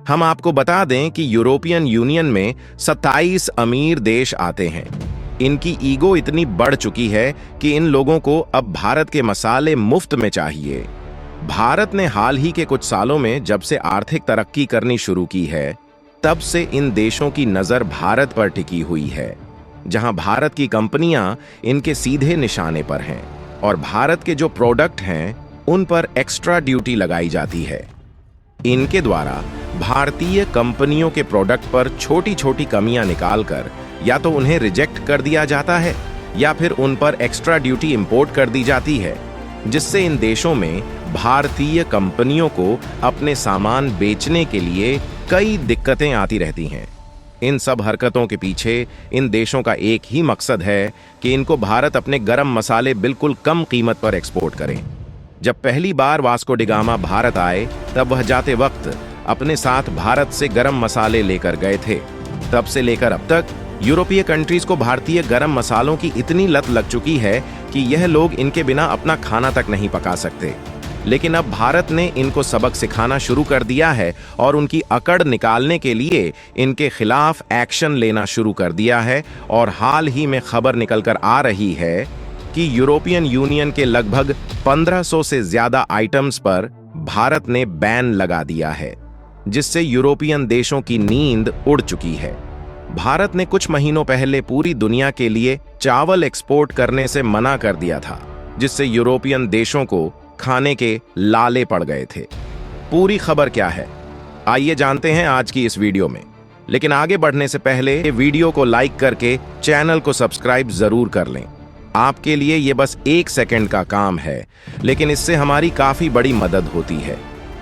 हम आपको बता दें कि यूरोपियन यूनियन में 27 अमीर देश आते हैं। इनकी ईगो इतनी बढ़ चुकी है कि इन लोगों को अब भारत के मसाले मुफ्त में चाहिए। भारत ने हाल ही के कुछ सालों में जब से आर्थिक तरक्की करनी शुरू की है, तब से इन देशों की नजर भारत पर टिकी हुई है, जहां भारत की कंपनियां इनके सीधे निशाने पर हैं और भारत के जो प्रोडक्ट हैं उन पर एक्स्ट्रा ड्यूटी लगाई जाती है। इनके द्वारा भारतीय कंपनियों के प्रोडक्ट पर छोटी छोटी कमियां निकालकर या तो उन्हें रिजेक्ट कर दिया जाता है या फिर उन पर एक्स्ट्रा ड्यूटी इंपोर्ट कर दी जाती है, जिससे इन देशों में भारतीय कंपनियों को अपने सामान बेचने के लिए कई दिक्कतें आती रहती हैं। इन सब हरकतों के पीछे इन देशों का एक ही मकसद है कि इनको भारत अपने गरम मसाले बिल्कुल कम कीमत पर एक्सपोर्ट करें। जब पहली बार वास्को डी गामा भारत आए, तब वह जाते वक्त अपने साथ भारत से गरम मसाले लेकर गए थे। तब से लेकर अब तक यूरोपीय कंट्रीज को भारतीय गरम मसालों की इतनी लत लग चुकी है कि यह लोग इनके बिना अपना खाना तक नहीं पका सकते। लेकिन अब भारत ने इनको सबक सिखाना शुरू कर दिया है और उनकी अकड़ निकालने के लिए इनके खिलाफ एक्शन लेना शुरू कर दिया है। और हाल ही में खबर निकलकर आ रही है कि यूरोपियन यूनियन के लगभग 1500 से ज्यादा आइटम्स पर भारत ने बैन लगा दिया है, जिससे यूरोपियन देशों की नींद उड़ चुकी है। भारत ने कुछ महीनों पहले पूरी दुनिया के लिए चावल एक्सपोर्ट करने से मना कर दिया था, जिससे यूरोपियन देशों को खाने के लाले पड़ गए थे। पूरी खबर क्या है, आइए जानते हैं आज की इस वीडियो में। लेकिन आगे बढ़ने से पहले वीडियो को लाइक करके चैनल को सब्सक्राइब जरूर कर लें। आपके लिए ये बस 1 सेकंड का काम है, लेकिन इससे हमारी काफी बड़ी मदद होती है।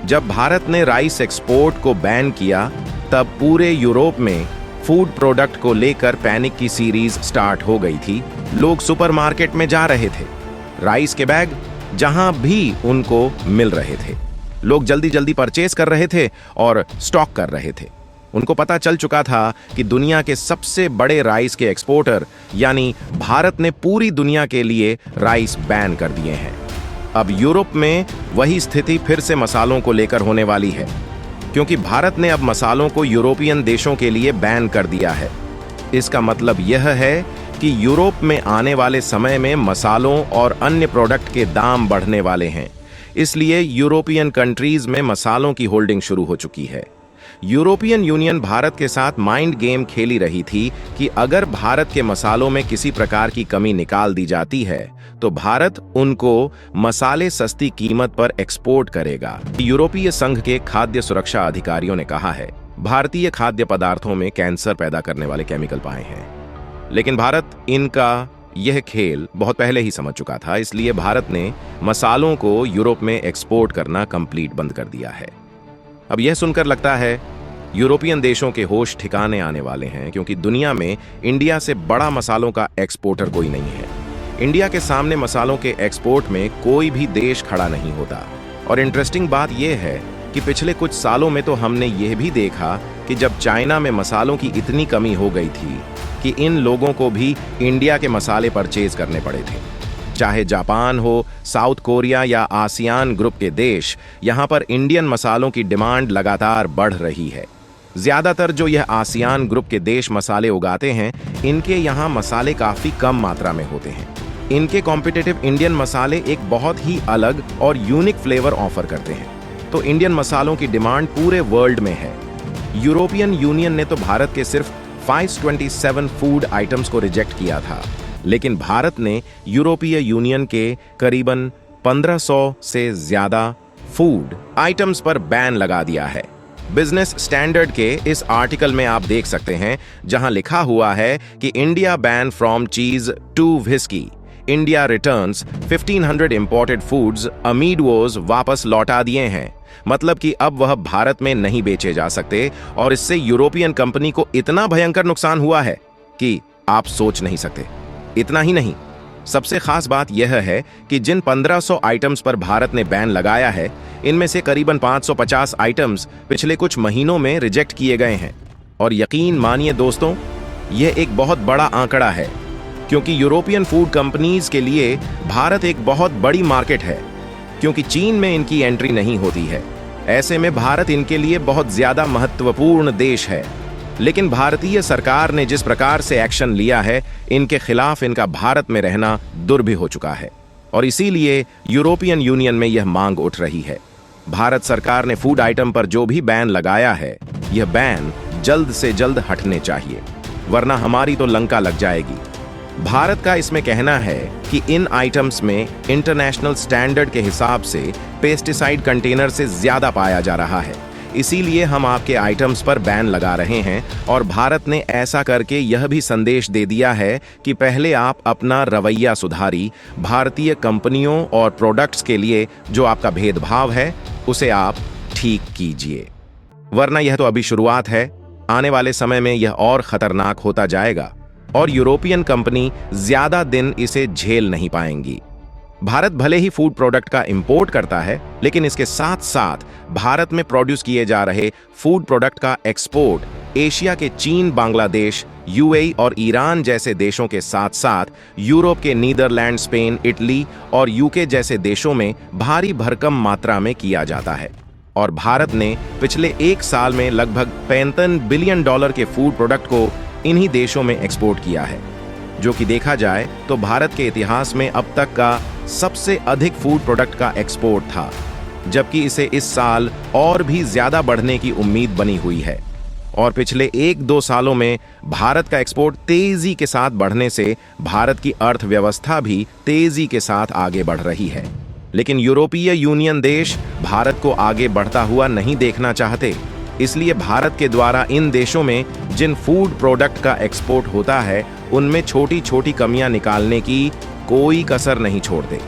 जब भारत ने राइस एक्सपोर्ट को बैन किया, तब पूरे यूरोप में फूड प्रोडक्ट को लेकर पैनिक की सीरीज स्टार्ट हो गई थी। लोग सुपरमार्केट में जा रहे थे, राइस के बैग जहां भी उनको मिल रहे थे, लोग जल्दी जल्दी परचेज कर रहे थे और स्टॉक कर रहे थे। उनको पता चल चुका था कि दुनिया के सबसे बड़े राइस के एक्सपोर्टर यानी भारत ने पूरी दुनिया के लिए राइस बैन कर दिए हैं। अब यूरोप में वही स्थिति फिर से मसालों को लेकर होने वाली है, क्योंकि भारत ने अब मसालों को यूरोपियन देशों के लिए बैन कर दिया है। इसका मतलब यह है कि यूरोप में आने वाले समय में मसालों और अन्य प्रोडक्ट के दाम बढ़ने वाले हैं। इसलिए यूरोपियन कंट्रीज में मसालों की होल्डिंग शुरू हो चुकी है। यूरोपियन यूनियन भारत के साथ माइंड गेम खेली रही थी कि अगर भारत के मसालों में किसी प्रकार की कमी निकाल दी जाती है तो भारत उनको मसाले सस्ती कीमत पर एक्सपोर्ट करेगा। यूरोपीय संघ के खाद्य सुरक्षा अधिकारियों ने कहा है, भारतीय खाद्य पदार्थों में कैंसर पैदा करने वाले केमिकल पाए हैं। लेकिन भारत इनका यह खेल बहुत पहले ही समझ चुका था, इसलिए भारत ने मसालों को यूरोप में एक्सपोर्ट करना कंप्लीट बंद कर दिया है। अब यह सुनकर लगता है यूरोपियन देशों के होश ठिकाने आने वाले हैं, क्योंकि दुनिया में इंडिया से बड़ा मसालों का एक्सपोर्टर कोई नहीं है। इंडिया के सामने मसालों के एक्सपोर्ट में कोई भी देश खड़ा नहीं होता। और इंटरेस्टिंग बात यह है कि पिछले कुछ सालों में तो हमने यह भी देखा कि जब चाइना में मसालों की इतनी कमी हो गई थी कि इन लोगों को भी इंडिया के मसाले परचेज करने पड़े थे। चाहे जापान हो, साउथ कोरिया या आसियान ग्रुप के देश, यहाँ पर इंडियन मसालों की डिमांड लगातार बढ़ रही है। ज्यादातर जो यह आसियान ग्रुप के देश मसाले उगाते हैं, इनके यहाँ मसाले काफी कम मात्रा में होते हैं। इनके कॉम्पिटिटिव इंडियन मसाले एक बहुत ही अलग और यूनिक फ्लेवर ऑफर करते हैं। तो इंडियन मसालों की डिमांड पूरे वर्ल्ड में है। यूरोपियन यूनियन ने तो भारत के सिर्फ 527 फूड आइटम्स को रिजेक्ट किया था, लेकिन भारत ने यूरोपीय यूनियन के करीबन 1500 से ज्यादा फूड आइटम्स पर बैन लगा दिया है। बिजनेस स्टैंडर्ड के इस आर्टिकल में आप देख सकते हैं, जहां लिखा हुआ है कि India ban from cheese to whisky, India returns 1500 imported foods amid woes वापस लौटा दिए हैं। मतलब कि अब वह भारत में नहीं बेचे जा सकते और इससे यूरोपियन कंपनी को इतना भयंकर नुकसान हुआ है कि आप सोच नहीं सकते। इतना ही नहीं, सबसे खास बात यह है कि जिन 1500 आइटम्स पर भारत ने बैन लगाया है, इनमें से करीबन 550 आइटम्स पिछले कुछ महीनों में रिजेक्ट किए गए हैं। और यकीन मानिए दोस्तों, यह एक बहुत बड़ा आंकड़ा है, क्योंकि यूरोपियन फूड कंपनीज के लिए भारत एक बहुत बड़ी मार्केट है, क्योंकि चीन में इनकी एंट्री नहीं होती है। ऐसे में भारत इनके लिए बहुत ज्यादा महत्वपूर्ण देश है। लेकिन भारतीय सरकार ने जिस प्रकार से एक्शन लिया है, इनके खिलाफ इनका भारत में रहना दुर्भिक्ष हो चुका है और इसीलिए यूरोपियन यूनियन में यह मांग उठ रही है। भारत सरकार ने फूड आइटम पर जो भी बैन लगाया है, यह बैन जल्द से जल्द हटने चाहिए, वरना हमारी तो लंका लग जाएगी। भारत का इसमें कहना है कि इन आइटम्स में इंटरनेशनल स्टैंडर्ड के हिसाब से पेस्टिसाइड कंटेनर से ज्यादा पाया जा रहा है, इसीलिए हम आपके आइटम्स पर बैन लगा रहे हैं। और भारत ने ऐसा करके यह भी संदेश दे दिया है कि पहले आप अपना रवैया सुधारी, भारतीय कंपनियों और प्रोडक्ट्स के लिए जो आपका भेदभाव है उसे आप ठीक कीजिए, वरना यह तो अभी शुरुआत है। आने वाले समय में यह और खतरनाक होता जाएगा और यूरोपियन कंपनी ज्यादा दिन इसे झेल नहीं पाएंगी। भारत भले ही फूड प्रोडक्ट का इंपोर्ट करता है, लेकिन इसके साथ साथ भारत में प्रोड्यूस किए जा रहे फूड प्रोडक्ट का एक्सपोर्ट एशिया के चीन, बांग्लादेश, यूएई और ईरान जैसे देशों के साथ साथ यूरोप के नीदरलैंड, स्पेन, इटली और यूके जैसे देशों में भारी भरकम मात्रा में किया जाता है। और भारत ने पिछले एक साल में लगभग $55 बिलियन के फूड प्रोडक्ट को इन्हीं देशों में एक्सपोर्ट किया है, जो कि देखा जाए तो भारत के इतिहास में अब तक का सबसे अधिक फूड प्रोडक्ट का एक्सपोर्ट था, जबकि इसे इस साल और भी ज्यादा बढ़ने की उम्मीद बनी हुई है। और पिछले 1-2 सालों में भारत का एक्सपोर्ट तेजी के साथ बढ़ने से भारत की अर्थव्यवस्था भी तेजी के साथ आगे बढ़ रही है। लेकिन यूरोपीय यूनियन देश भारत को आगे बढ़ता हुआ नहीं देखना चाहते, इसलिए भारत के द्वारा इन देशों में जिन फूड प्रोडक्ट का एक्सपोर्ट होता है, उनमें छोटी छोटी कमियां निकालने की कोई कसर नहीं छोड़ते,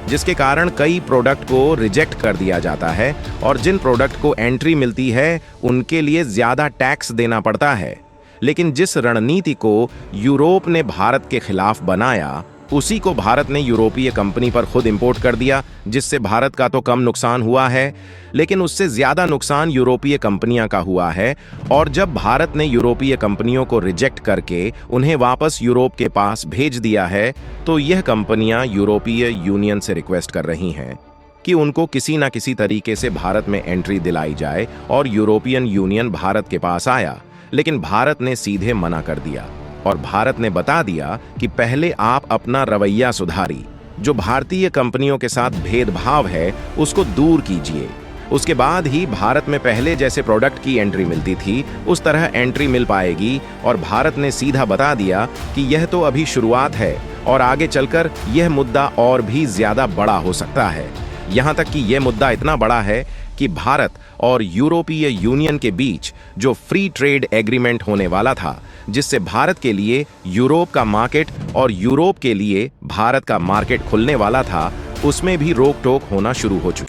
जिसके कारण कई प्रोडक्ट को रिजेक्ट कर दिया जाता है और जिन प्रोडक्ट को एंट्री मिलती है उनके लिए ज्यादा टैक्स देना पड़ता है। लेकिन जिस रणनीति को यूरोप ने भारत के खिलाफ बनाया, उसी को भारत ने यूरोपीय कंपनी पर खुद इंपोर्ट कर दिया, जिससे भारत का तो कम नुकसान हुआ है, लेकिन उससे ज्यादा नुकसान यूरोपीय कंपनियां का हुआ है। और जब भारत ने यूरोपीय कंपनियों को रिजेक्ट करके उन्हें वापस यूरोप के पास भेज दिया है, तो यह कंपनियां यूरोपीय यूनियन से रिक्वेस्ट कर रही हैं कि उनको किसी न किसी तरीके से भारत में एंट्री दिलाई जाए। और यूरोपियन यूनियन भारत के पास आया, लेकिन भारत ने सीधे मना कर दिया और भारत ने बता दिया कि पहले आप अपना रवैया सुधारी, जो भारतीय कंपनियों के साथ भेदभाव है उसको दूर कीजिए। उसके बाद ही भारत में पहले जैसे प्रोडक्ट की एंट्री मिलती थी उस तरह एंट्री मिल पाएगी। और भारत ने सीधा बता दिया कि यह तो अभी शुरुआत है और आगे चलकर यह मुद्दा और भी ज्यादा बड़ा हो सकता है। यहाँ तक कि यह मुद्दा इतना बड़ा है कि भारत और यूरोपीय यूनियन के बीच जो फ्री ट्रेड एग्रीमेंट होने वाला था, जिससे भारत के लिए यूरोप का मार्केट और यूरोप के लिए भारत का मार्केट खुलने वाला था, उसमें भी रोक टोक होना शुरू हो चुकी।